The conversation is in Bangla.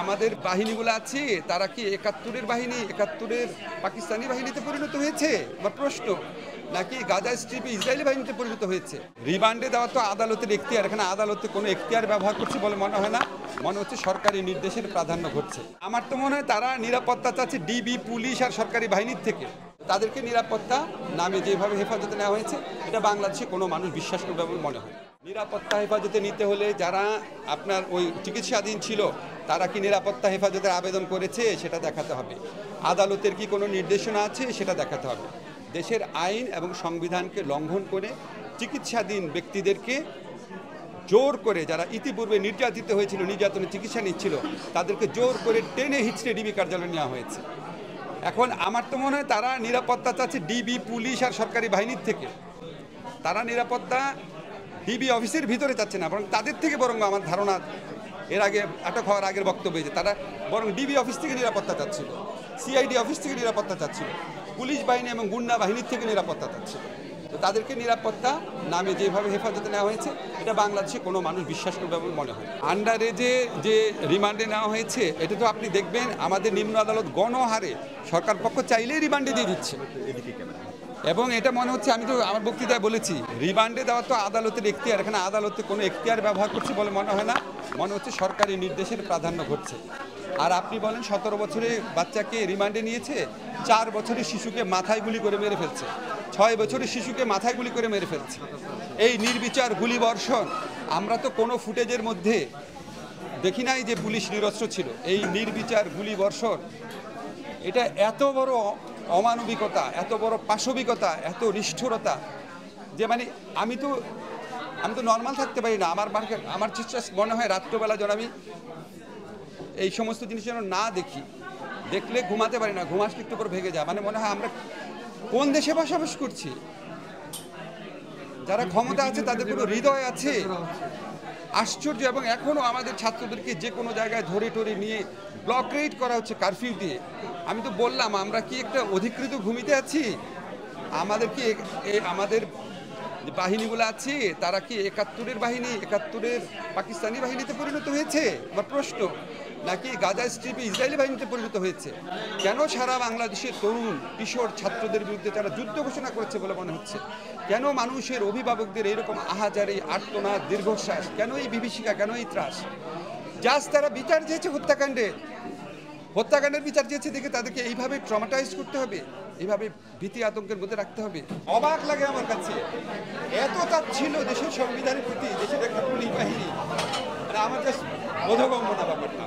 আমাদের বাহিনীগুলো আছে তারা কি ৭১-এর বাহিনী ৭১-এর পাকিস্তানি বাহিনীতে পরিণত হয়েছে বা প্রশ্ন, নাকি গাজা স্ট্রিপে ইসরায়েলি বাহিনীতে পরিণত হয়েছে? রিমান্ডে দেওয়া তো আদালতের এখতিয়ার, এখানে আদালতে কোনো এখতিয়ার ব্যবহার করছে বলে মনে হয় না, মনে হচ্ছে সরকারি নির্দেশের প্রাধান্য ঘটছে। আমার তো মনে হয় তারা নিরাপত্তা চাচ্ছে ডিবি, পুলিশ আর সরকারি বাহিনীর থেকে। তাদেরকে নিরাপত্তা নামে যেভাবে হেফাজতে নেওয়া হয়েছে, এটা বাংলাদেশে কোনো মানুষ বিশ্বাস করবে বলে মনে হয়। নিরাপত্তা হেফাজতে নিতে হলে যারা আপনার ওই চিকিৎসাধীন ছিল তারা কি নিরাপত্তা হেফাজতের আবেদন করেছে সেটা দেখাতে হবে। আদালতের কি কোনো নির্দেশনা আছে সেটা দেখাতে হবে। দেশের আইন এবং সংবিধানকে লঙ্ঘন করে চিকিৎসাধীন ব্যক্তিদেরকে জোর করে, যারা ইতিপূর্বে নির্যাতিত হয়েছিল, নির্যাতনের চিকিৎসা নিচ্ছিল, তাদেরকে জোর করে টেনে হিচড়ে ডিবি কার্যালয়ে নেওয়া হয়েছে। এখন আমার তো মনে হয় তারা নিরাপত্তা চাচ্ছে ডিবি, পুলিশ আর সরকারি বাহিনীর থেকে। তারা নিরাপত্তা ডিবি অফিসের ভিতরে চাচ্ছে না, বরং তাদের থেকে, বরং আমার ধারণা এর আগে আটক হওয়ার আগের বক্তব্যে যে তারা বরং ডিবি অফিস থেকে নিরাপত্তা চাচ্ছিল, সিআইডি অফিস থেকে নিরাপত্তা চাচ্ছিল, পুলিশ বাহিনী এবং গুন্ডা বাহিনীর থেকে নিরাপত্তা চাচ্ছিল। তো তাদেরকে নিরাপত্তা নামে যেভাবে হেফাজতে নেওয়া হয়েছে, এটা বাংলাদেশে কোনো মানুষ বিশ্বাস করবে বলে মনে হয়। আন্ডারে যে রিমান্ডে নেওয়া হয়েছে, এটা তো আপনি দেখবেন আমাদের নিম্ন আদালত গণহারে সরকার পক্ষ চাইলেই রিমান্ডে দিয়ে দিচ্ছে। এবং এটা মনে হচ্ছে, আমি তো আমার বক্তৃতায় বলেছি, রিমান্ডে দেওয়া তো আদালতের এখতিয়ার, এখানে আদালতে কোনো এখতিয়ার ব্যবহার করছে বলে মনে হয় না, মনে হচ্ছে সরকারি নির্দেশের প্রাধান্য ঘটছে। আর আপনি বলেন 17 বছরের বাচ্চাকে রিমান্ডে নিয়েছে, 4 বছরের শিশুকে মাথায় গুলি করে মেরে ফেলছে, 6 বছরের শিশুকে মাথায় গুলি করে মেরে ফেলছে। এই নির্বিচার গুলিবর্ষণ, আমরা তো কোনো ফুটেজের মধ্যে দেখি নাই যে পুলিশ নিরস্ত্র ছিল। এই নির্বিচার গুলিবর্ষণ, এটা এত বড় অমানবিকতা, এত বড় পাশবিকতা, এত নিষ্ঠুরতা যে মানে আমি তো নর্মাল থাকতে পারি না। আমার চেষ্টা মনে হয় রাত্রবেলা যেন আমি এই সমস্ত জিনিস যেন না দেখি, দেখলে ঘুমাতে পারি না, ঘুম আসলে একটু করে ভেঙে যায়। মানে মনে হয় আমরা কোন দেশে বসবাস করছি? যারা ক্ষমতা আছে তাদের কোনো হৃদয় আছে? আশ্চর্য। এবং এখনও আমাদের ছাত্রদেরকে যে কোনো জায়গায় ধরে টরে নিয়ে ব্লকরেট করা হচ্ছে কারফিউ দিয়ে। আমি তো বললাম, আমরা কি একটা অধিকৃত ভূমিতে আছি? আমাদের বাহিনীগুলো আছে তারা কি ৭১-এর বাহিনী ৭১-এর পাকিস্তানি বাহিনীতে পরিণত হয়েছে বা প্রশ্ন, নাকি গাজা স্ট্রিপে ইসরায়েলি বাহিনীতে পরিণত হয়েছে? কেন সারা বাংলাদেশের তরুণ কিশোর ছাত্রদের বিরুদ্ধে তারা যুদ্ধ ঘোষণা করেছে বলে মনে হচ্ছে? কেন মানুষের অভিভাবকদের এইরকম আহাজারি, আর্তনাদ, দীর্ঘশ্বাস? কেন এই বিভীষিকা, কেন এই ত্রাস? জাস্ট তারা বিচার চেয়েছে হত্যাকাণ্ডের বিচার চেয়েছে দেখে তাদেরকে এইভাবে ট্রমাটাইজ করতে হবে, এইভাবে ভীতি আতঙ্কের মধ্যে রাখতে হবে? অবাক লাগে আমার কাছে। এত তাচ্ছিল্য দেশের সংবিধানের প্রতি, দেশের একটা পুলিশ বাহিনী, আমার জাস্ট বোধগম্য না ব্যাপারটা।